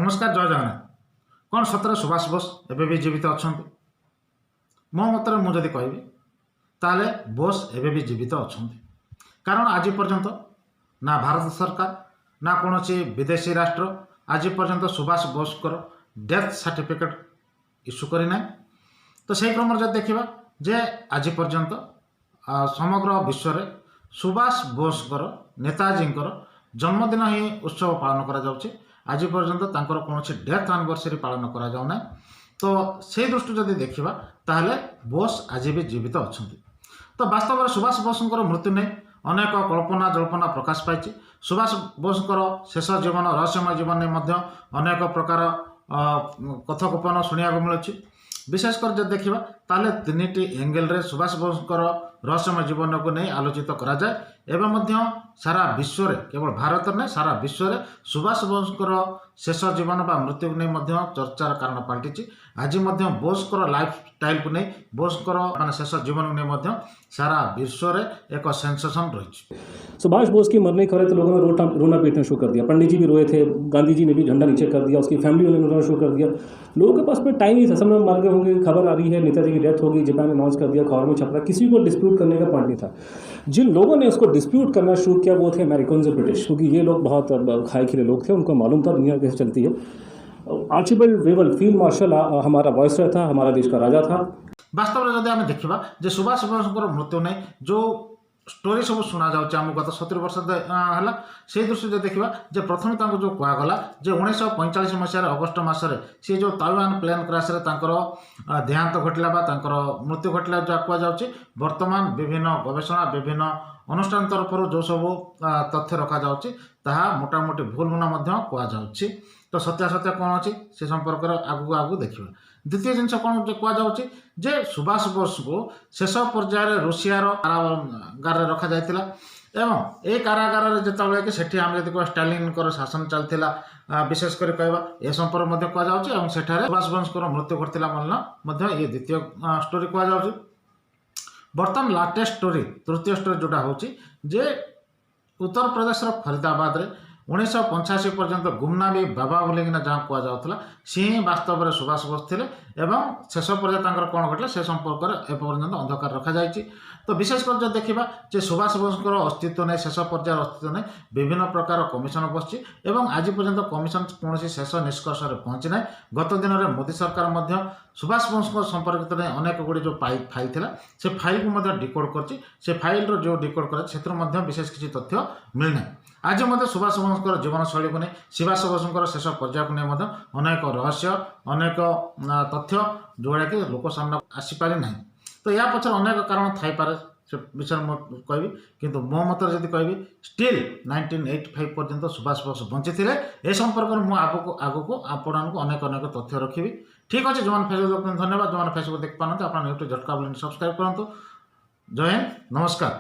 नमस्कार जय जगन्नाथ। कौन सतरे सुभाष बोस एवं भी जीवित अच्छा मो मत मुझे कहि ताले बोस एवं भी जीवित अच्छा कारण आज पर्यंत ना भारत सरकार ना कौन विदेशी राष्ट्र आज पर्यंत Subhash Bose death certificate issue करना। तो से क्रम जब देखा जे आज पर्यंत समग्र विश्व में सुभाष बोस नेताजी जन्मदिन ही उत्सव पालन करा आज पर्यंत तांकर कौन डेथ एनिवर्सरी पालन करा जाउना। तो से दृष्टि जदि देखा ताहले बोस आज भी जीवित अच्छा। तो वास्तव में सुभाष बोस मृत्यु नहीं अनेक कल्पना जल्पना प्रकाश पाई। सुभाष बोस शेष जीवन रहस्यमय जीवन में अनेक प्रकार कथगोपन शुणा मिलूँ। विशेषकर जब देखा ताले तीन एंगेल रे सुभाष बोस रहस्यमय जीवन को नहीं आलोचित करा जाए एवं सारा विश्व रे केवल भारत नहीं सारा विश्व रे सुभाष बोस शेष जीवन बा मृत्यु को नहीं चर्चार कारण पलटि। आज बोस लाइफ स्टाइल को नहीं बोस माने शेष जीवन को नहीं सारा विश्व रे एक सेंसेशन रही। सुभाष बोस की मरने खबर तो लोगों ने रोना पीटना शुरू कर दिया। पंडित जी भी रोए थे, गांधी जी ने भी झंडा नीचे कर दिया, उसकी फैमिली ने रोना शुरू कर दिया। लोगों के पास में टाइम ही था, सब मर गए होंगे, खबर आ रही है नेताजी की डेथ होगी, जापान ने अनाउंस कर दिया, खबर में छप रहा, किसी को डिस्प्यूट करने का पॉइंट नहीं था। जिन लोगों ने उसको डिस्प्यूट करना शुरू किया वो थे अमेरिकन और ब्रिटिश, क्योंकि ये लोग बहुत खाए खिले लोग थे, उनको मालूम था दुनिया कैसे चलती है। आर्चिबल्ड वेवल फील्ड मार्शल हमारा वॉइसरॉय था, हमारा देश का राजा था। वास्तव में जब आम देखा जो सुभाष बोस मृत्यु नहीं जो स्टोरी सब शुणा जाऊँ गत 70 वर्ष है से दृष्टि जो देखा जे प्रथम जो कहगला जे 1945 मसीह अगस्ट मसरे सी जो ताइवान प्लेन क्रैश देहांत घटला मृत्यु घटला जहाँ कहुच्छे बर्तमान विभिन्न गवेषणा विभिन्न अनुष्ठान तरफ जो सब तथ्य रखा जाउछि ताहा मोटामोटी भूल मुना कहुच्छे। तो सत्यासत्य कौन अच्छी से संपर्क आगू आगू देखा। द्वितीय जिनस कौन कहुच्छे जे सुभाष बोस को शेष पर्यायर रूसियार कारागार रखा जाइतिला एवं ए कारागार जितेबाला कि सेठी आम जब स्टालिन शासन चलता विशेषकर कहवा ए संपर्क कहुच्छे सुभाष बोस मृत्यु घटला मल्ल ये द्वितीय स्टोरी कहुच्छे। बर्तमान लाटेस्ट स्टोरी तृतीय स्टोरी जोटा हूँ जे उत्तर प्रदेश फरीदाबाद रे 1985 पर्यंत गुमनामी बाबा बोलिकिना जहाँ कहुला सी ही वास्तव में सुभाष बोस थे एवं शेष पर्यायर कौन घटला से संपर्क एपर्यंत अंधकार रखा जाइए। तो विशेषकर जब देखा जे सुभाष बोस अस्तित्व नहीं शेष पर्यायर अस्तित्व नहीं विभिन्न प्रकार कमिशन बसची एवं आज पर्यंत कमिशन कौन शेष निष्कर्ष पहुँची ना। गत दिन में मोदी सरकार सुभाष बोस संपर्कित नहीं अनेक गुड़ी जो फाइल था से फाइल को डिकोड कर फाइल जो डिकोड कर विशेष किसी तथ्य मिलना। आज सुभाष बोस जीवन शैली को नहीं सुभाष बोस शेष पर्याय को नहीं अनेक रहस्य अनेक तथ्य जोड़ा कि लोक सामना आसीपारे ना। तो या पचर अनेक कारण थाईपे से विषय में कहि किंतु मो मत जब कहि स्टिल 1985 पर्यंत सुभाष बोस बंची थे ए संपर्क में मुझे आगू आपण को अनेक अनेक तथ्य रखी। ठीक अच्छे जो फेसबुक धन्यवाद जो फेसबुक देख पाते आप यूट्यूब झटका बोली सब्सक्राइब करूँ। जय हिंद नमस्कार।